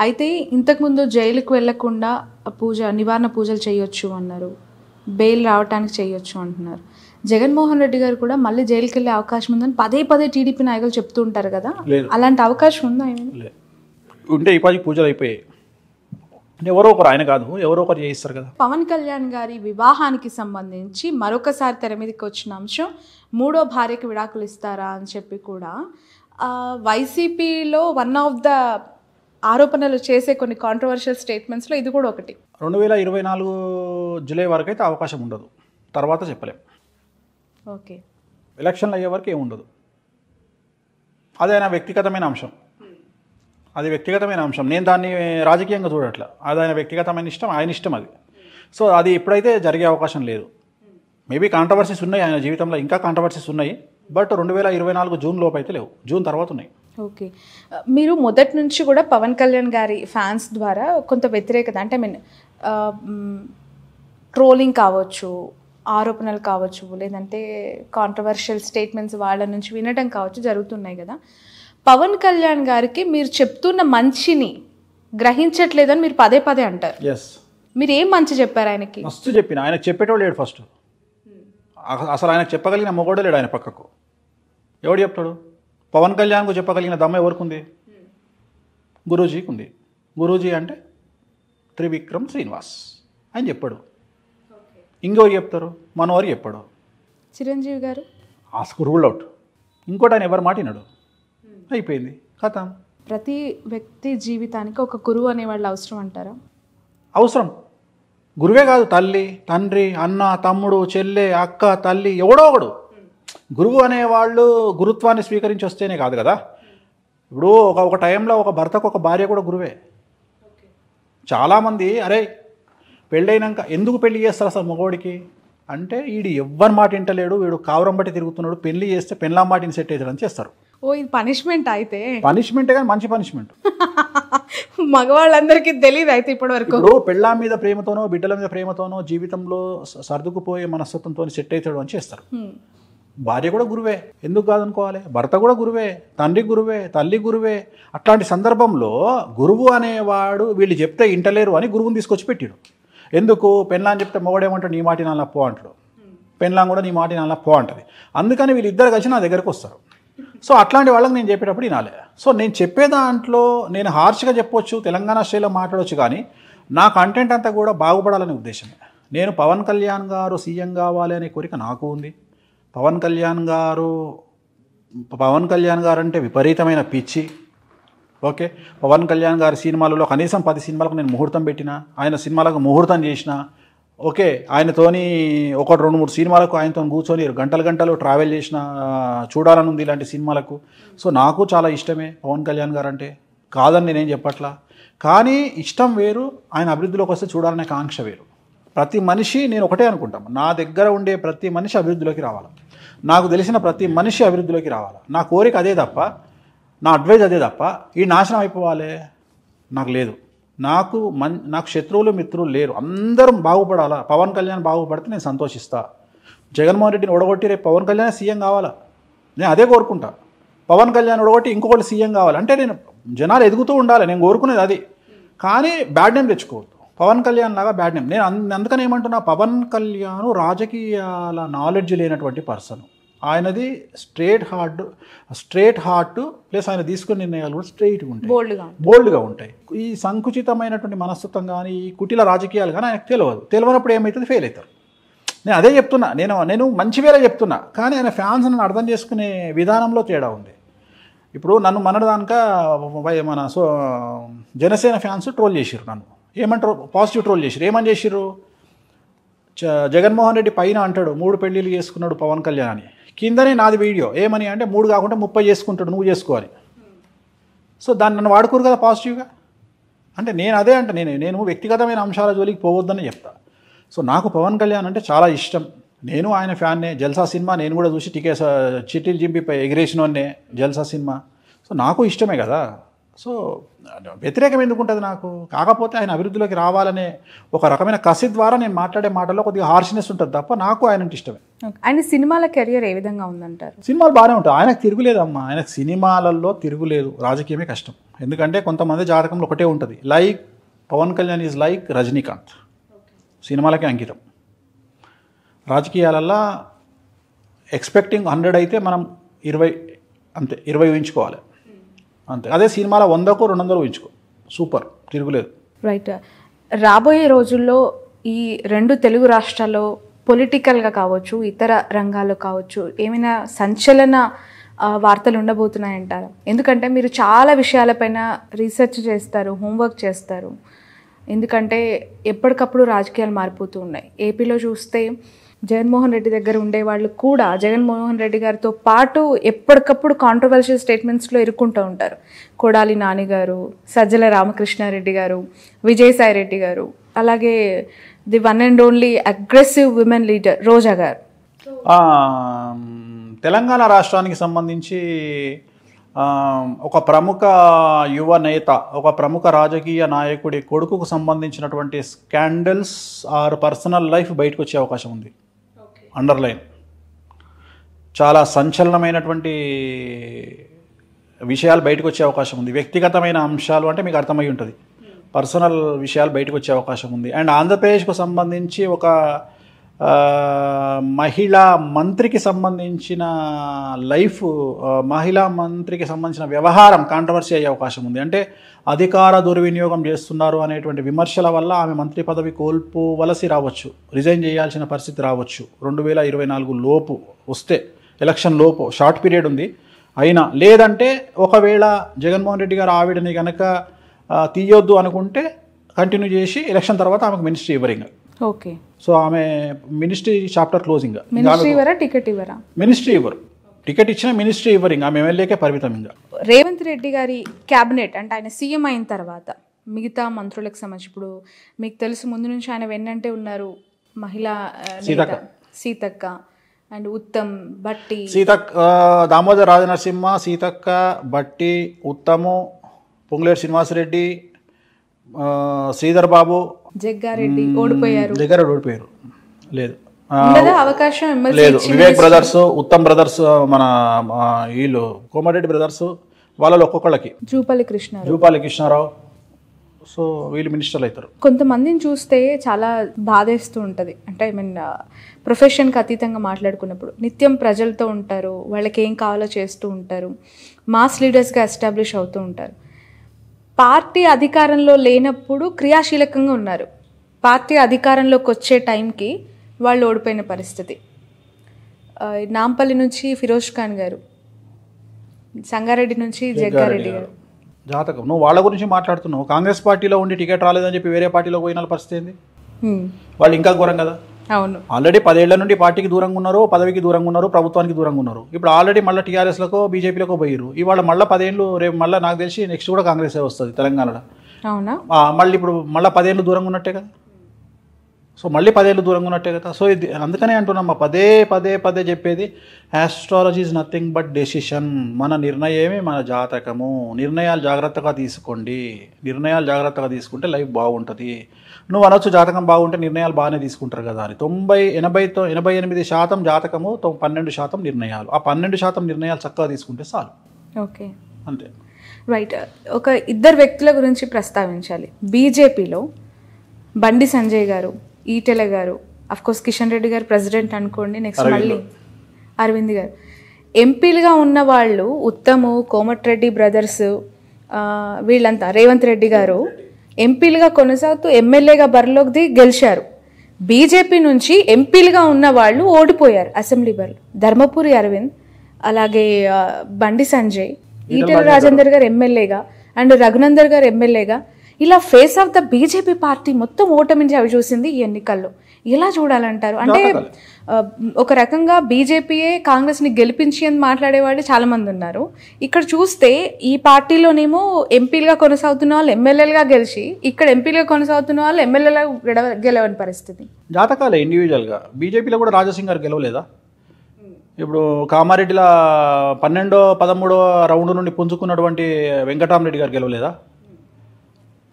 అయితే ఇంతకుముందు జైలుకు వెళ్లకుండా నివారణ పూజలు చేయొచ్చు అన్నారు, బెయిల్ రావడానికి చేయొచ్చు అంటున్నారు. జగన్మోహన్ రెడ్డి గారు కూడా మళ్ళీ జైలుకి వెళ్ళే అవకాశం ఉందని పదే పదే టీడీపీ నాయకులు చెప్తూ ఉంటారు కదా, అలాంటి అవకాశం ఉందా? ఉంటే ఈ పది పూజలు అయిపోయాయి, ఎవరో ఒకరు, ఆయన కాదు ఎవరో ఒకరు చేయిస్తారు కదా. పవన్ కళ్యాణ్ గారి వివాహానికి సంబంధించి మరొకసారి తెర మీదకి వచ్చిన అంశం 3వ భార్యకి విడాకులు ఇస్తారా అని చెప్పి కూడా వైసీపీలో వన్ ఆఫ్ ద ఆరోపణలు చేసే కొన్ని కాంట్రవర్షియల్ స్టేట్మెంట్స్లో ఇది కూడా ఒకటి. 2024 జూలై వరకు అయితే అవకాశం ఉండదు, తర్వాత చెప్పలేం. ఓకే, ఎలక్షన్లు అయ్యే వరకు ఏముండదు. అది ఆయన వ్యక్తిగతమైన అంశం, అది వ్యక్తిగతమైన అంశం. నేను దాన్ని రాజకీయంగా చూడట్లా, అది ఆయన వ్యక్తిగతమైన ఇష్టం, ఆయన ఇష్టం అది. సో అది ఇప్పుడైతే జరిగే అవకాశం లేదు. మేబీ కాంట్రవర్సీస్ ఉన్నాయి ఆయన జీవితంలో, ఇంకా కాంట్రవర్సీస్ ఉన్నాయి. బట్ 2024 జూన్ లోపు అయితే లేవు, జూన్ తర్వాత ఉన్నాయి. ఓకే, మీరు మొదటి నుంచి కూడా పవన్ కళ్యాణ్ గారి ఫ్యాన్స్ ద్వారా కొంత వ్యతిరేకత, అంటే ట్రోలింగ్ కావచ్చు, ఆరోపణలు కావచ్చు, లేదంటే కాంట్రవర్షియల్ స్టేట్మెంట్స్ వాళ్ళ నుంచి వినడం కావచ్చు జరుగుతున్నాయి కదా. పవన్ కళ్యాణ్ గారికి మీరు చెప్తున్న మంచిని గ్రహించట్లేదని మీరు పదే పదే అంటారు. మీరు ఏం మంచి చెప్పారు ఆయనకి? మస్తు చెప్పిన, ఆయనకు చెప్పేటోడు లేడు. ఫస్ట్ అసలు ఆయనకు చెప్పగలిగిన మొగోడే లేడు ఆయన పక్కకు. ఎవడు చెప్తాడు? పవన్ కళ్యాణ్కు చెప్పగలిగిన దమ్మ ఎవరికి ఉంది? గురూజీకి ఉంది. గురూజీ అంటే త్రివిక్రమ్ శ్రీనివాస్ ఆయన చెప్పాడు. ఇంకెవరు చెప్తారు? మనోరు చెప్పాడు. చిరంజీవి గారు రూల్ అవుట్. ఇంకోటి ఆయన ఎవరు మాట విన్నాడు, అయిపోయింది, కథం. ప్రతి వ్యక్తి జీవితానికి ఒక గురువు అనేవాళ్ళు అవసరం అంటారా? అవసరం. గురువే కాదు, తల్లి, తండ్రి, అన్న, తమ్ముడు, చెల్లె, అక్క, తల్లి, ఎవడో ఒకడు. గురువు అనేవాళ్ళు గురుత్వాన్ని స్వీకరించి వస్తేనే కాదు కదా. ఇప్పుడు ఒక టైంలో ఒక భర్తకు ఒక భార్య కూడా గురువే. చాలామంది అరే పెళ్ళైనాక ఎందుకు పెళ్లి చేస్తారు అసలు మగవాడికి అంటే, వీడు ఎవ్వరి మాట వింటలేడు, వీడు కావరం బట్టి తిరుగుతున్నాడు, పెళ్లి చేస్తే పెళ్ళాం మాటిని సెట్ అవుతాడని చేస్తారు. ఓ, ఇది పనిష్మెంట్ అయితే? పనిష్మెంటే కానీ మంచి పనిష్మెంట్. మగవాళ్ళందరికీ తెలియదు అయితే ఇప్పటి వరకు. ఇప్పుడు పెళ్ళాం మీద ప్రేమతోనో, బిడ్డల మీద ప్రేమతోనో, జీవితంలో సర్దుకుపోయే మనస్తత్వంతో సెట్ అవుతాడు అని చేస్తారు. భార్య కూడా గురువే, ఎందుకు కాదనుకోవాలి? భర్త కూడా గురువే, తండ్రి గురువే, తల్లి గురువే. అట్లాంటి సందర్భంలో గురువు అనేవాడు వీళ్ళు చెప్తే ఇంటలేరు అని గురువుని తీసుకొచ్చి పెట్టాడు. ఎందుకు? పెళ్ళాం చెప్తే మొగడేమంటాడు, నీ మాట నాన్న పో అంటాడు, పెళ్ళాం కూడా నీ మాట నాన్న పో అంటది. అందుకని వీళ్ళిద్దరు కలిసి నా దగ్గరకు వస్తారు. సో అట్లాంటి వాళ్ళకి నేను చెప్పేటప్పుడు వినాలి. సో నేను చెప్పే దాంట్లో నేను హార్ష్గా చెప్పొచ్చు, తెలంగాణ స్టైల్లో మాట్లాడవచ్చు, కానీ నా కంటెంట్ అంతా కూడా బాగుపడాలనే ఉద్దేశమే. నేను పవన్ కళ్యాణ్ గారు సీఎం కావాలి అనే కోరిక నాకు ఉంది. పవన్ కళ్యాణ్ గారు అంటే విపరీతమైన పిచ్చి. ఓకే, పవన్ కళ్యాణ్ గారి సినిమాలలో కనీసం 10 సినిమాలకు నేను ముహూర్తం పెట్టిన, ఆయన సినిమాలకు ముహూర్తం చేసిన. ఓకే, ఆయనతోని 1-2-3 సినిమాలకు ఆయనతో కూర్చొని గంటలు ట్రావెల్ చేసిన, చూడాలని ఉంది ఇలాంటి సినిమాలకు. సో నాకు చాలా ఇష్టమే పవన్ కళ్యాణ్ గారు అంటే, కాదని నేనేం చెప్పట్లా. కానీ ఇష్టం వేరు, ఆయన అభివృద్ధిలోకి వస్తే చూడాలనే కాంక్ష వేరు. ప్రతి మనిషి, నేను ఒకటే అనుకుంటాను, నా దగ్గర ఉండే ప్రతి మనిషి అభివృద్ధిలోకి రావాలి, నాకు తెలిసిన ప్రతి మనిషి అభివృద్ధిలోకి రావాలి. నా కోరిక అదే తప్ప, నా అడ్వైజ్ అదే తప్ప ఈ నాశనం అయిపోవాలి నాకు లేదు. నాకు శత్రువులు మిత్రులు లేరు, అందరం బాగుపడాలా. పవన్ కళ్యాణ్ బాగుపడితే నేను సంతోషిస్తా. జగన్మోహన్ రెడ్డిని ఓడగొట్టి రేపు పవన్ కళ్యాణ్ సీఎం కావాలా, నేను అదే కోరుకుంటా. పవన్ కళ్యాణ్ ఓడగొట్టి ఇంకొకటి సీఎం కావాలి అంటే నేను జనాలు ఎదుగుతూ ఉండాలి, నేను కోరుకునేది అది. కానీ బ్యాడ్ నేమ్ తెచ్చుకోవద్దు, పవన్ కళ్యాణ్ లాగా బ్యాడ్ నేమ్. నేను అందుకని ఏమంటున్నా, పవన్ కళ్యాణ్ రాజకీయాల నాలెడ్జ్ లేనటువంటి పర్సన్. ఆయనది స్ట్రేట్ హార్ట్ ప్లస్ ఆయన తీసుకునే నిర్ణయాలు కూడా స్ట్రైట్గా ఉంటాయి, బోల్డ్గా ఉంటాయి. ఈ సంకుచితమైనటువంటి మనస్తత్వం కానీ, ఈ కుటిల రాజకీయాలు కానీ ఆయనకు తెలియనప్పుడు ఏమవుతుంది, ఫెయిల్ అవుతారు. నేను అదే చెప్తున్నా, నేను మంచి వేళ చెప్తున్నా, కానీ ఆయన ఫ్యాన్స్ నన్ను అర్థం చేసుకునే విధానంలో తేడా ఉంది. ఇప్పుడు నన్ను మనదానిక మన జనసేన ఫ్యాన్స్ ట్రోల్ చేసిర్రు, నన్ను ఏమంటారు, పాజిటివ్ ట్రోల్ చేసిర్రు. ఏమని చేసిర్రు? జగన్మోహన్ రెడ్డి పైన అంటాడు 3 పెళ్ళిళ్ళు చేసుకున్నాడు పవన్ కళ్యాణ్ అని, కిందనే నాది వీడియో ఏమని అంటే 3 కాకుండా 30 చేసుకుంటాడు, నువ్వు చేసుకోవాలి. సో దాన్ని నన్ను వాడుకోరు కదా పాజిటివ్గా. అంటే నేను అదే అంటే నేను వ్యక్తిగతమైన అంశాల జోలికి పోవద్దని చెప్తా. సో నాకు పవన్ కళ్యాణ్ అంటే చాలా ఇష్టం, నేను ఆయన ఫ్యాన్నే. జల్సా సినిమా నేను కూడా చూసి చిట్టీలు చింపిపై ఎగిరేసినోన్నే జల్సా సినిమా. సో నాకు ఇష్టమే కదా. సో వ్యతిరేకం ఎందుకు ఉంటుంది నాకు? కాకపోతే ఆయన అభివృద్ధిలోకి రావాలనే ఒక రకమైన కసి ద్వారా నేను మాట్లాడే మాటల్లో కొద్దిగా హార్ష్నెస్ ఉంటుంది తప్ప నాకు ఆయన ఇష్టమే. ఆయన సినిమాల కెరియర్ ఏ విధంగా ఉందంటారు? సినిమాలు బాగానే ఉంటాయి, ఆయనకు తిరుగులేదమ్మా, ఆయనకు సినిమాలలో తిరుగులేదు, రాజకీయమే కష్టం. ఎందుకంటే కొంతమంది జాతకంలో ఒకటే ఉంటుంది, like Pawan Kalyan is like Rajinikanth, సినిమాలకే అంకితం. రాజకీయాలల్లో ఎక్స్పెక్టింగ్ 100 అయితే మనం 20 అంతే, 20 ఊహించుకోవాలి అంతే. అదే సినిమాలో 100కో 200 ఊహించుకో, సూపర్, తిరుగులేదు. రైట్. రాబోయే రోజుల్లో ఈ 2 తెలుగు రాష్ట్రాల్లో పొలిటికల్గా కావచ్చు, ఇతర రంగాల్లో కావచ్చు, ఏమైనా సంచలన వార్తలు ఉండబోతున్నాయంటారా? ఎందుకంటే మీరు చాలా విషయాలపైన రీసెర్చ్ చేస్తారు, హోంవర్క్ చేస్తారు. ఎందుకంటే ఎప్పటికప్పుడు రాజకీయాలు మారిపోతూ ఉన్నాయి. ఏపీలో చూస్తే జగన్మోహన్ రెడ్డి దగ్గర ఉండేవాళ్ళు కూడా జగన్మోహన్ రెడ్డి గారితో పాటు ఎప్పటికప్పుడు కాంట్రవర్షియల్ స్టేట్మెంట్స్లో ఇరుక్కుంటూ ఉంటారు. కొడాలి నాని గారు, సజ్జల రామకృష్ణారెడ్డి గారు, విజయసాయి రెడ్డి గారు, అలాగే the one and only aggressive women leader Roja garu. Telangana రాష్ట్రానికి సంబంధించి ఒక ప్రముఖ యువ నేత, ఒక ప్రముఖ రాజకీయ నాయకుడి కొడుకుకు సంబంధించినటువంటి స్కాండల్స్ ఆర్ పర్సనల్ లైఫ్ బయటకు వచ్చే అవకాశం ఉంది. అండర్లైన్, చాలా సంచలనమైనటువంటి విషయాలు బయటకు వచ్చే అవకాశం ఉంది. వ్యక్తిగతమైన అంశాలు అంటే మీకు అర్థమై ఉంటుంది, పర్సనల్ విషయాలు బయటకు వచ్చే అవకాశం ఉంది. అండ్ ఆంధ్రప్రదేశ్కు సంబంధించి ఒక మహిళా మంత్రికి సంబంధించిన లైఫ్, మహిళా మంత్రికి సంబంధించిన వ్యవహారం కాంట్రవర్సీ అయ్యే అవకాశం ఉంది. అంటే అధికార దుర్వినియోగం చేస్తున్నారు అనేటువంటి విమర్శల వల్ల ఆమె మంత్రి పదవి కోల్పోవలసి రావచ్చు, రిజైన్ చేయాల్సిన పరిస్థితి రావచ్చు. 2024 లోపు వస్తే, ఎలక్షన్ లోపు, షార్ట్ పీరియడ్ ఉంది అయినా. లేదంటే ఒకవేళ జగన్మోహన్ రెడ్డి గారు ఆవిడని కనుక తీయొద్దు అనుకుంటే కంటిన్యూ చేసి ఎలక్షన్ తర్వాత ఆమెకు మినిస్ట్రీ ఇవ్వరు ఇంకా. ఓకే. సో ఆమె మినిస్ట్రీ చాప్టర్ క్లోజింగ్. మినిస్ట్రీ ఇవ్వరా, టికెట్ ఇవ్వరా? మినిస్ట్రీ ఇవ్వరు, టికెట్ ఇచ్చినా మినిస్ట్రీ ఇవ్వరు, ఇంకా ఆమె ఎమ్మెల్యేకే పరిమితం. ఇంకా రేవంత్ రెడ్డి గారి క్యాబినెట్ అంటే ఆయన సీఎం అయిన తర్వాత మిగతా మంత్రులకు సంబంధించి, ఇప్పుడు మీకు తెలుసు ముందు నుంచి ఆయన వెన్నంటే ఉన్నారు మహిళా సీతక్క అండ్ ఉత్తమ్, బట్టి, దామోదర్ రాజనరసింహ, సీతక్క, బట్టి, ఉత్తము, పొంగులేటి శ్రీనివాసరెడ్డి, శ్రీధర్ బాబు, జగ్గారెడ్డి ఓడిపోయారు. లేదు అవకాశం లేదు. వివేక్ బ్రదర్స్, ఉత్తమ్ బ్రదర్స్, మన వీళ్ళు కోమారెడ్డి బ్రదర్స్, వాళ్ళలో ఒక్కొక్కళ్ళకి, జూపాలి కృష్ణారావు, సో వీళ్ళు మినిస్టర్లు అవుతారు. కొంతమందిని చూస్తే చాలా బాధేస్తూ ఉంటుంది. అంటే ఐ మీన్ ప్రొఫెషన్కి అతీతంగా మాట్లాడుకున్నప్పుడు నిత్యం ప్రజలతో ఉంటారు, వాళ్ళకి ఏం కావాలో చేస్తూ ఉంటారు, మాస్ లీడర్స్గా ఎస్టాబ్లిష్ అవుతూ ఉంటారు. పార్టీ అధికారంలో లేనప్పుడు క్రియాశీలకంగా ఉన్నారు, పార్టీ అధికారంలోకి వచ్చే టైంకి వాళ్ళు ఓడిపోయిన పరిస్థితి. నాంపల్లి నుంచి ఫిరోజ్ ఖాన్ గారు, సంగారెడ్డి నుంచి జగ్గారెడ్డి గారు. జాతకం, నువ్వు వాళ్ళ గురించి మాట్లాడుతున్నావు. కాంగ్రెస్ పార్టీలో ఉండి టికెట్ రాలేదని చెప్పి వేరే పార్టీలో పోయిన పరిస్థితి ఏంది? వాళ్ళు ఇంకా ఘోరం కదా. అవును, ఆల్రెడీ 10 ఏళ్ల నుండి పార్టీకి దూరంగా ఉన్నారు, పదవికి దూరంగా ఉన్నారు, ప్రభుత్వానికి దూరంగా ఉన్నారు. ఇప్పుడు ఆల్రెడీ మళ్ళీ టీఆర్ఎస్లకో బీజేపీలకో పోయారు. ఇవాళ మళ్ళీ 10 ఏళ్ళు, రేపు మళ్ళీ నాకు తెలిసి నెక్స్ట్ కూడా కాంగ్రెస్ వస్తుంది తెలంగాణలో. అవునా? మళ్ళీ ఇప్పుడు మళ్ళీ 10 ఏళ్ళు దూరంగా ఉన్నట్టే కదా. సో మళ్ళీ 10 ఏళ్ళు దూరంగా ఉన్నట్టే కదా. సో ఇది అందుకనే అంటున్నాం, పదే చెప్పేది, astrology is nothing but decision. మన నిర్ణయమే మన జాతకము. నిర్ణయాలు జాగ్రత్తగా తీసుకోండి, నిర్ణయాలు జాగ్రత్తగా తీసుకుంటే లైఫ్ బాగుంటుంది. నువ్వు అనొచ్చు జాతకం బాగుంటే నిర్ణయాలు బాగానే తీసుకుంటారు కదా అని. 88% జాతకము, 12% నిర్ణయాలు. ఆ 12% నిర్ణయాలు చక్కగా తీసుకుంటే చాలు. ఓకే, అంతే. రైట్. ఒక ఇద్దరు వ్యక్తుల గురించి ప్రస్తావించాలి. బీజేపీలో బండి సంజయ్ గారు, ఈటెల గారు, అఫ్కోర్స్ కిషన్ రెడ్డి గారు ప్రెసిడెంట్ అనుకోండి, నెక్స్ట్ మళ్ళీ అరవింద్ గారు. ఎంపీలుగా ఉన్న వాళ్ళు ఉత్తము, కోమటిరెడ్డి బ్రదర్స్, వీళ్ళంతా, రేవంత్ రెడ్డి గారు ఎంపీలుగా కొనసాగుతూ ఎమ్మెల్యేగా బరిలోకి గెలిచారు. బీజేపీ నుంచి ఎంపీలుగా ఉన్న వాళ్ళు ఓడిపోయారు అసెంబ్లీ బరిలో. ధర్మపురి అరవింద్, అలాగే బండి సంజయ్, ఈటెల రాజేందర్ గారు ఎమ్మెల్యేగా అండ్ రఘునందర్ గారు ఎమ్మెల్యేగా, ఇలా face of the BJP party మొత్తం ఓటమించి అవి చూసింది ఈ ఎన్నికల్లో. ఎలా చూడాలంటారు? అంటే ఒక రకంగా బీజేపీయే కాంగ్రెస్ని గెలిపించి అని మాట్లాడేవాళ్ళు చాలామంది ఉన్నారు. ఇక్కడ చూస్తే ఈ పార్టీలోనేమో ఎంపీలుగా కొనసాగుతున్న వాళ్ళు ఎమ్మెల్యేలుగా గెలిచి, ఇక్కడ ఎంపీలుగా కొనసాగుతున్న వాళ్ళు ఎమ్మెల్యేలుగా గెలవని పరిస్థితి. జాతకాలే ఇండివిజువల్గా. బీజేపీలో కూడా రాజాసింగ్ గారు గెలవలేదా? ఇప్పుడు కామారెడ్డిల 12వ 13వ రౌండ్ నుండి పుంజుకున్నటువంటి వెంకటరామరెడ్డి గారు గెలవలేదా?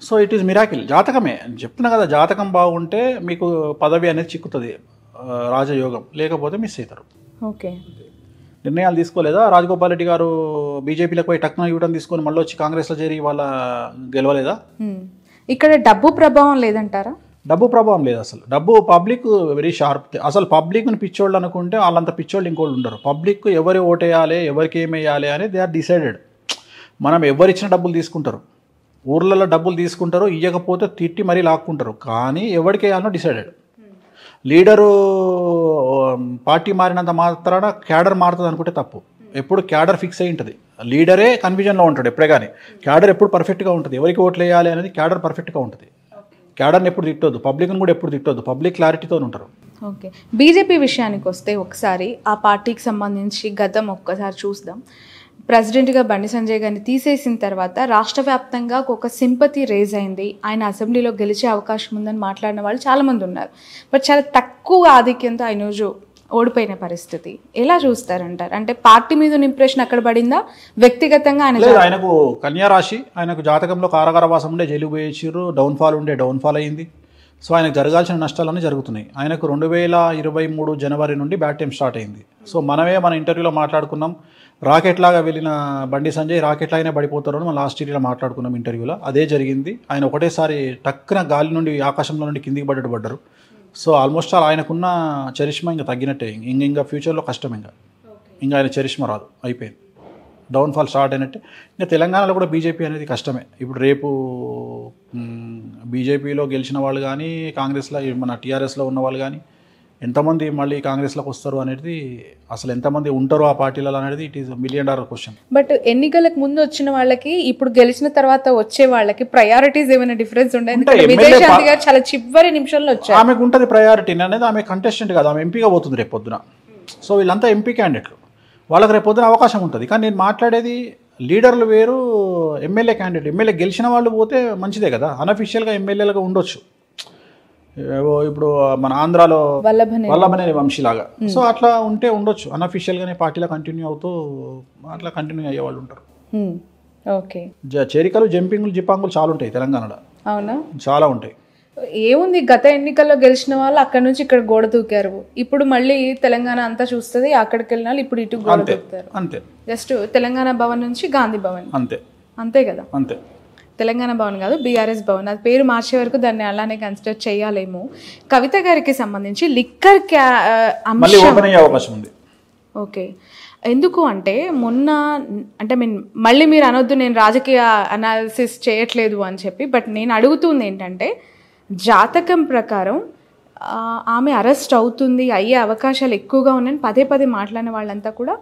So it is miracle. జాతకమే చెప్తున్నా కదా, జాతకం బాగుంటే మీకు పదవి అనేది చిక్కుతుంది, రాజయోగం, లేకపోతే మిస్ అవుతారు. ఓకే, నిర్ణయాలు తీసుకోలేదా? రాజగోపాల్ రెడ్డి గారు బీజేపీలకు పోయి టక్న యూటర్న్ తీసుకొని మళ్ళీ వచ్చి కాంగ్రెస్లో చేరి వాళ్ళ గెలవలేదా? ఇక్కడ డబ్బు ప్రభావం లేదంటారా? డబ్బు ప్రభావం లేదు అసలు. డబ్బు పబ్లిక్ వెరీ షార్ప్. అసలు పబ్లిక్ని పిచ్చోళ్ళు అనుకుంటే వాళ్ళంత పిచ్చోళ్ళు ఇంకోళ్ళు ఉండరు. పబ్లిక్ ఎవరు ఓటేయాలి, ఎవరికి ఏమేయాలి అనేది దే ఆర్ డిసైడెడ్. మనం ఎవరిచ్చిన డబ్బులు తీసుకుంటారు, ఊర్లలో డబ్బులు తీసుకుంటారు, ఇవ్వకపోతే తిట్టి మరీ లాక్కుంటారు. కానీ ఎవరికి వేయాలనో డిసైడెడ్. లీడరు పార్టీ మారినంత మాత్రాన క్యాడర్ మారుతుంది అనుకుంటే తప్పు. ఎప్పుడు క్యాడర్ ఫిక్స్ అయి ఉంటుంది. లీడరే కన్ఫ్యూజన్లో ఉంటాడు ఎప్పుడే, కానీ క్యాడర్ ఎప్పుడు పర్ఫెక్ట్గా ఉంటుంది. ఎవరికి ఓట్లు వేయాలి అనేది క్యాడర్ పర్ఫెక్ట్గా ఉంటుంది. క్యాడర్ని ఎప్పుడు తిట్టొద్దు, పబ్లిక్ని కూడా ఎప్పుడు తిట్టొద్దు. పబ్లిక్ క్లారిటీతో ఉంటారు. ఓకే, బీజేపీ విషయానికి వస్తే ఒకసారి ఆ పార్టీకి సంబంధించి గతం ఒక్కసారి చూద్దాం. ప్రెసిడెంట్గా బండి సంజయ్ గారిని తీసేసిన తర్వాత రాష్ట్ర వ్యాప్తంగా ఒక సింపతి రేజ్ అయింది. ఆయన అసెంబ్లీలో గెలిచే అవకాశం ఉందని మాట్లాడిన వాళ్ళు చాలామంది ఉన్నారు. బట్ చాలా తక్కువ ఆధిక్యంతో ఆయన రోజు ఓడిపోయిన పరిస్థితి. ఎలా చూస్తారంటారు? అంటే పార్టీ మీద ఇంప్రెషన్ అక్కడ పడిందా, వ్యక్తిగతంగా ఆయన? లేదు, ఆయనకు కన్యా రాశి, ఆయనకు జాతకంలో కారాగారవాసం ఉండే, జైలు పోయించారు, డౌన్ఫాల్ ఉండే, డౌన్ఫాల్ అయింది. సో ఆయనకు జరగాల్సిన నష్టాలన్నీ జరుగుతున్నాయి. ఆయనకు 2023 జనవరి నుండి బ్యాడ్ టైం స్టార్ట్ అయింది. సో మనమే మన ఇంటర్వ్యూలో మాట్లాడుకున్నాం, రాకెట్ లాగా వెళ్ళిన బండి సంజయ్ రాకెట్ లాగానే పడిపోతారు అని మనం లాస్ట్ ఇయర్లో మాట్లాడుకున్నాం ఇంటర్వ్యూలో. అదే జరిగింది. ఆయన ఒకటేసారి టక్కున గాలి నుండి, ఆకాశంలో నుండి కిందికి పడ్డారు. సో ఆల్మోస్ట్ ఆల్ ఆయనకున్న చరిష్మా ఇంకా తగ్గినట్టే. ఇంకా ఫ్యూచర్లో కష్టం. ఇంకా ఆయన చరిష్మా రాదు, అయిపోయింది. డౌన్ఫాల్ స్టార్ట్ అయినట్టే. ఇంకా తెలంగాణలో కూడా బీజేపీ అనేది కష్టమే. ఇప్పుడు రేపు బీజేపీలో గెలిచిన వాళ్ళు కానీ, కాంగ్రెస్లో మన టీఆర్ఎస్లో ఉన్న వాళ్ళు కానీ ఎంతమంది మళ్ళీ కాంగ్రెస్లోకి వస్తారు అనేది, అసలు ఎంతమంది ఉంటారు ఆ పార్టీలలో అనేది it is $1 million question. But ఎన్నికలకు ముందు వచ్చిన వాళ్ళకి ఇప్పుడు గెలిచిన తర్వాత వచ్చే వాళ్ళకి ప్రయారిటీస్ ఏమైనా డిఫరెన్స్ ఉంటాయి? విజయశాంతి గారు చాలా చివరి నిమిషంలో వచ్చారు. ఆమెకు ఉంటుంది ప్రయారిటీ అనేది. ఆమె కంటెస్టెంట్ కాదు, ఆమె ఎంపీగా పోతుంది రేపు పొద్దున. సో వీళ్ళంతా ఎంపీ క్యాండిడేట్లు, వాళ్ళకి రేపు పొద్దున అవకాశం ఉంటుంది. కానీ నేను మాట్లాడేది లీడర్లు వేరు, ఎమ్మెల్యే క్యాండిడేట్. ఎమ్మెల్యే గెలిచిన వాళ్ళు పోతే మంచిదే కదా, అన్అఫీషియల్గా ఎమ్మెల్యేలుగా ఉండొచ్చు. ఇప్పుడు మన ఆంధ్రాలో వల్లభనేని వంశీలాగా. సో అట్లా ఉంటే ఉండొచ్చు, అన్అఫీషియల్గానే పార్టీలో కంటిన్యూ అవుతూ అట్లా కంటిన్యూ అయ్యే వాళ్ళు ఉంటారు. ఓకే, చేరికలు, జంపింగ్లు, జిప్పాంగులు చాలా ఉంటాయి తెలంగాణలో. అవునా? చాలా ఉంటాయి. ఏముంది, గత ఎన్నికల్లో గెలిచిన వాళ్ళు అక్కడ నుంచి ఇక్కడ గోడ దూకారు. ఇప్పుడు మళ్ళీ తెలంగాణ అంతా చూస్తుంది, అక్కడికి వెళ్ళిన వాళ్ళు ఇప్పుడు ఇటు గోడ దూకుతారు. అంతే. జస్ట్ తెలంగాణ భవన్ నుంచి గాంధీ భవన్. అంతే. అంతే కదా? అంతే. తెలంగాణ భవన్ కాదు, బీఆర్ఎస్ భవన్. అది పేరు మార్చే వరకు దాన్ని అలానే కన్సిడర్ చేయాలేమో. కవిత గారికి సంబంధించి లిక్కర్ అవకాశం ఉంది. ఓకే, ఎందుకు అంటే మొన్న, అంటే మళ్ళీ మీరు అనొద్దు నేను రాజకీయ అనాలిసిస్ చేయట్లేదు అని చెప్పి, బట్ నేను అడుగుతుంది ఏంటంటే జాతకం ప్రకారం ఆమె అరెస్ట్ అవుతుంది, అయ్యే అవకాశాలు ఎక్కువగా ఉన్నాయని పదే పదే మాట్లాడిన వాళ్ళంతా కూడా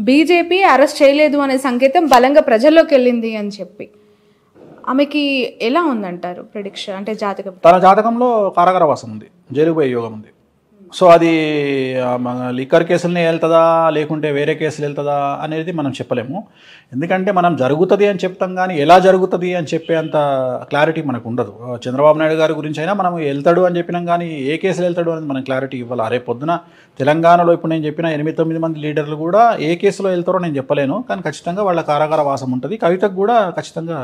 బీజేపీ అరెస్ట్ చేయలేదు అనే సంకేతం బలంగా ప్రజల్లోకి వెళ్ళింది అని చెప్పి, ఆమెకి ఎలా ఉందంటారు ప్రిడిక్షన్? అంటే జాతకం, తన జాతకంలో కారాగారవాసం ఉంది, జైలుకు పోయే యోగం ఉంది. సో అది లిక్కర్ కేసులనే వెళ్తుందా లేకుంటే వేరే కేసులు వెళ్తుందా అనేది మనం చెప్పలేము. ఎందుకంటే మనం జరుగుతుంది అని చెప్తాం కానీ ఎలా జరుగుతుంది అని చెప్పే అంత క్లారిటీ మనకు ఉండదు. చంద్రబాబు నాయుడు గారి గురించి అయినా మనం వెళ్తాడు అని చెప్పినాం కానీ ఏ కేసులు వెళ్తాడు అనేది మనం క్లారిటీ ఇవ్వాలి. రేపు పొద్దున తెలంగాణలో ఇప్పుడు నేను చెప్పిన 8-9 మంది లీడర్లు కూడా ఏ కేసులో వెళ్తారో నేను చెప్పలేను, కానీ ఖచ్చితంగా వాళ్ళ కారాగార వాసం ఉంటుంది. కవితకు కూడా ఖచ్చితంగా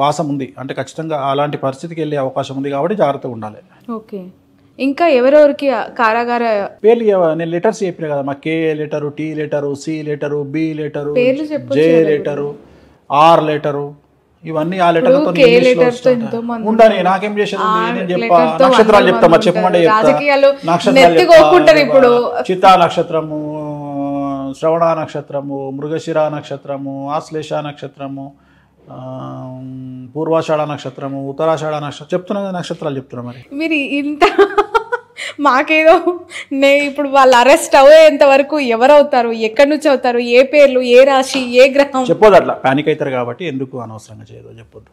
వాసం ఉంది, అంటే ఖచ్చితంగా అలాంటి పరిస్థితికి వెళ్ళే అవకాశం ఉంది కాబట్టి జాగ్రత్తగా ఉండాలి. ఓకే, ఇంకా ఎవరెవరికి కారాగార పేర్లు నేను లెటర్స్ చెప్పిన కదా, మా K letter, T letter, C letter, B letter, J letter, R letter, ఇవన్నీ ఆ లెటర్లతో ఉండాలి. నాకేం చేసేది, నేను చెప్పా నక్షత్రాలు చెప్తామా, చెప్పమంటే నక్షత్రాలు ఇప్పుడు చిత్తా నక్షత్రము, శ్రవణ నక్షత్రము, మృగశిర నక్షత్రము, ఆశ్లేష నక్షత్రము, పూర్వాషాఢ నక్షత్రము, ఉత్తరాషాఢ నక్షత్రం చెప్తున్నా కదా, నక్షత్రాలు చెప్తున్నా. మరి మీరు ఇంత మాకేదో ఇప్పుడు వాళ్ళు అరెస్ట్ అయ్యేంత వరకు ఎవరవుతారు, ఎక్కడి నుంచి అవుతారు, ఏ పేర్లు, ఏ రాశి, ఏ గ్రహం చెప్పొద్దు. అట్లా ప్యానిక్ అవుతారు కాబట్టి ఎందుకు అనవసరంగా చేయదు, చెప్పొద్దు.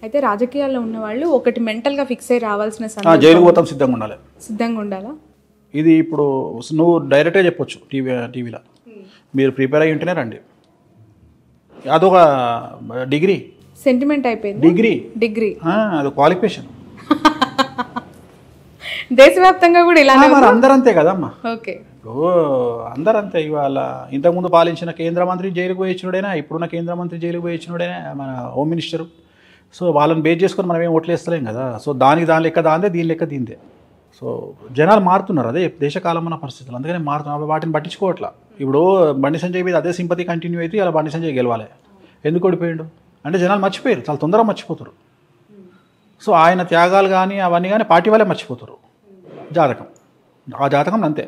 అయితే రాజకీయాల్లో ఉన్న వాళ్ళు ఒకటి మెంటల్గా ఫిక్స్ అయ్యి రావాల్సిన జైలు పోతాం సిద్ధంగా ఉండాలి. సిద్ధంగా ఉండాలా? ఇది ఇప్పుడు నువ్వు డైరెక్ట్గా చెప్పొచ్చు టీవీలో, మీరు ప్రిపేర్ అయ్యి ఉంటేనే రండి. అదొక డిగ్రీ, సెంటిమెంట్ అయిపోయింది. డిగ్రీ అది క్వాలిఫికేషన్. దేశవ్యాప్తంగా కూడా ఇలా అందరంతే కదమ్మా. ఓకే, అందరంతే. ఇవాళ ఇంతకుముందు పాలించిన కేంద్ర మంత్రి జైలుకు పోయించినోడైనా, ఇప్పుడున్న కేంద్ర మంత్రి జైలుకు పోయించినోడైనా మన హోమ్ మినిస్టరు. సో వాళ్ళని బేస్ చేసుకొని మనం ఏం ఓట్లేస్తలేం కదా. సో దాని లెక్క దాందే, దీని లెక్క దీందే. సో జనాలు మారుతున్నారు, అదే దేశకాలం ఉన్న పరిస్థితులు, అందుకని మారుతున్నారు. వాటిని పట్టించుకోవట్లా. ఇప్పుడు బండి సంజయ్ మీద అదే సింపతి కంటిన్యూ అయితే ఇలా బండి సంజయ్ గెలవాలి. ఎందుకు ఓడిపోయాడు అంటే జనాలు మర్చిపోయారు, చాలా తొందరగా మర్చిపోతారు. సో ఆయన త్యాగాలు కానీ అవన్నీ కానీ పార్టీ వాళ్ళే మర్చిపోతారు. జాతకం, ఆ జాతకం అంతే.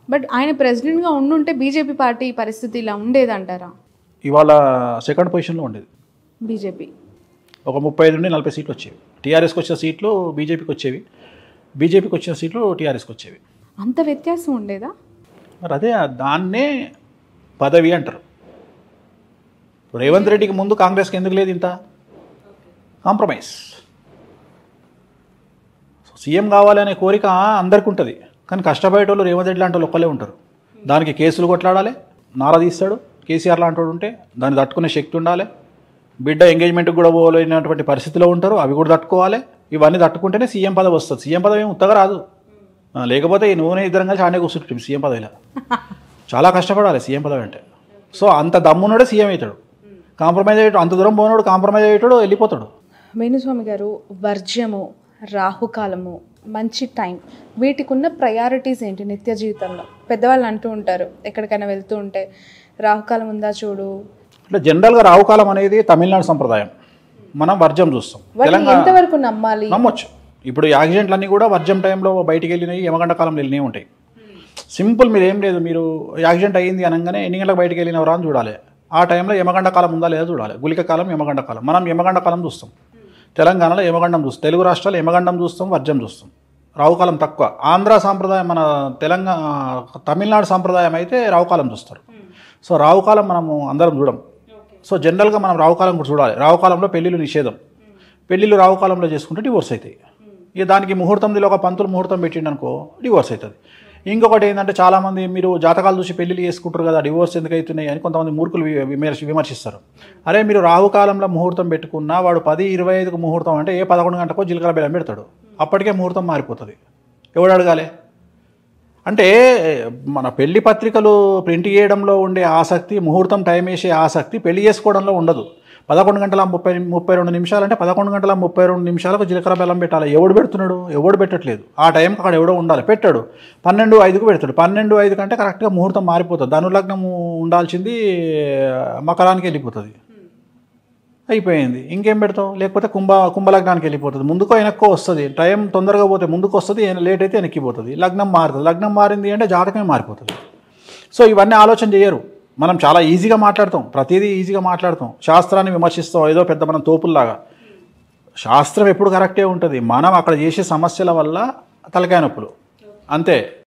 బట్ ఆయన ప్రెసిడెంట్గా ఉండుంటే బీజేపీ పార్టీ పరిస్థితి ఇలా ఉండేదంటారా? ఇవాళ సెకండ్ పొజిషన్లో ఉండేది బీజేపీ. ఒక 35 నుండి 40 సీట్లు వచ్చేవి. టీఆర్ఎస్కి వచ్చిన సీట్లు బీజేపీకి వచ్చేవి, బీజేపీకి వచ్చిన సీట్లు టీఆర్ఎస్కి వచ్చేవి. అంత వ్యత్యాసం ఉండేదా? మరి అదే దాన్నే పదవి అంటారు. రేవంత్ రెడ్డికి ముందు కాంగ్రెస్కి ఎందుకు లేదు ఇంత కాంప్రమైజ్? సీఎం కావాలనే కోరిక అందరికీ ఉంటుంది, కానీ కష్టపడేటోళ్ళు రేవంత్ రెడ్డి లాంటి వాళ్ళు ఒక్కలే ఉంటారు. దానికి కేసులు కొట్లాడాలి, నారా తీస్తాడు. కేసీఆర్ లాంటి వాడు ఉంటే దాన్ని తట్టుకునే శక్తి ఉండాలి. బిడ్డ ఎంగేజ్మెంట్కి కూడా పోలేనటువంటి పరిస్థితిలో ఉంటారు, అవి కూడా తట్టుకోవాలి. ఇవన్నీ తట్టుకుంటేనే సీఎం పదవి వస్తుంది. సీఎం పదవి ఏమి ఉత్తగా రాదు. లేకపోతే ఈ నూనె ఇద్దరం కలిసి ఆనే కూర్చుంటుంది సీఎం పదవిలో. చాలా కష్టపడాలి సీఎం పదవి అంటే. సో అంత దమ్మునోడే సీఎం అవుతాడు. కాంప్రమైజ్ అయ్యేటాడు, అంత దూరం పోయినాడు కాంప్రమైజ్ అయ్యేటాడు, వెళ్ళిపోతాడు. వేణుస్వామి గారు, వర్జ్యము, రాహుకాలము, మంచి టైం, వీటికి ఉన్న ప్రయారిటీస్ ఏంటి నిత్య జీవితంలో? పెద్దవాళ్ళు అంటూ ఉంటారు ఎక్కడికైనా వెళ్తూ ఉంటే, రాహుకాలం ఉందా చూడు. అంటే జనరల్గా రాహుకాలం అనేది తమిళనాడు సంప్రదాయం, మనం వర్జం చూస్తాం. ఎంతవరకు నమ్మాలి? నమ్మొచ్చు. ఇప్పుడు యాక్సిడెంట్లు అన్నీ కూడా వర్జం టైంలో బయటికి వెళ్ళినాయి, యమగండ కాలంలో వెళ్ళినవి ఉంటాయి. సింపుల్, మీరు ఏం లేదు, మీరు యాక్సిడెంట్ అయ్యింది అనగానే ఎన్ని గంటలకు బయటికి వెళ్ళినవరా అని చూడాలి. ఆ టైంలో యమగండ కాలం ఉందా లేదా చూడాలి. గుళిక కాలం, యమగండ కాలం. మనం యమగండ కాలం చూస్తాం. తెలంగాణలో యమగండం చూస్తాం, తెలుగు రాష్ట్రాలు యమగండం చూస్తాం, వర్జం చూస్తాం. రావుకాలం తక్కువ. ఆంధ్ర సాంప్రదాయం, మన తమిళనాడు సాంప్రదాయం అయితే రావుకాలం చూస్తారు. సో రావుకాలం మనము అందరం చూడం. సో జనరల్గా మనం రావుకాలం కూడా చూడాలి. రావుకాలంలో పెళ్ళిళ్ళు నిషేధం. పెళ్ళిళ్ళు రావుకాలంలో చేసుకుంటే డివోర్స్ అవుతాయి. ఇక దానికి ముహూర్తంలో ఒక పంతులు ముహూర్తం పెట్టిండనుకో డివోర్స్ అవుతుంది. ఇంకొకటి ఏంటంటే చాలామంది మీరు జాతకాలు చూసి పెళ్ళిళ్ళు చేసుకుంటారు కదా, డివోర్స్ ఎందుకు అవుతున్నాయి అని కొంతమంది మూర్ఖులు విమర్శిస్తారు. అరే మీరు రాహుకాలంలో ముహూర్తం పెట్టుకున్నా వాడు 10:25కు ముహూర్తం అంటే 11 గంటకో జీలకర్ర బెల్లం పెడతాడు. అప్పటికే ముహూర్తం మారిపోతుంది. ఎవడు అడగాలి? అంటే మన పెళ్లి పత్రికలు ప్రింట్ చేయడంలో ఉండే ఆసక్తి, ముహూర్తం టైం వేసే ఆసక్తి పెళ్లి చేసుకోవడంలో ఉండదు. 11:32 అంటే 11:32 జీలకర్ర బెల్లం పెట్టాలి. ఎవడు పెడుతున్నాడు? ఎవడు పెట్టట్లేదు. ఆ టైంకి అక్కడ ఎవడో ఉండాలి, పెట్టాడు. 12:05కు పెడతాడు. 12:05 కంటే కరెక్ట్గా ముహూర్తం మారిపోతుంది. ధనుర్లగ్నం ఉండాల్సింది మకరానికి వెళ్ళిపోతుంది, అయిపోయింది. ఇంకేం పెడతావు? లేకపోతే కుంభలగ్నానికి వెళ్ళిపోతుంది. ముందుకో వెనక్కో వస్తుంది. టైం తొందరగా పోతే ముందుకు వస్తుంది, లేట్ అయితే వెనక్కిపోతుంది. లగ్నం మారుతుంది. లగ్నం మారింది అంటే జాతకమే మారిపోతుంది. సో ఇవన్నీ ఆలోచన చేయరు. మనం చాలా ఈజీగా మాట్లాడతాం, ప్రతిదీ ఈజీగా మాట్లాడతాం, శాస్త్రాన్ని విమర్శిస్తాం ఏదో పెద్ద మనం తోపుల్లాగా. శాస్త్రం ఎప్పుడు కరెక్టే ఉంటుంది, మనం అక్కడ చేసే సమస్యల వల్ల తలకాయ నొప్పులు అంతే.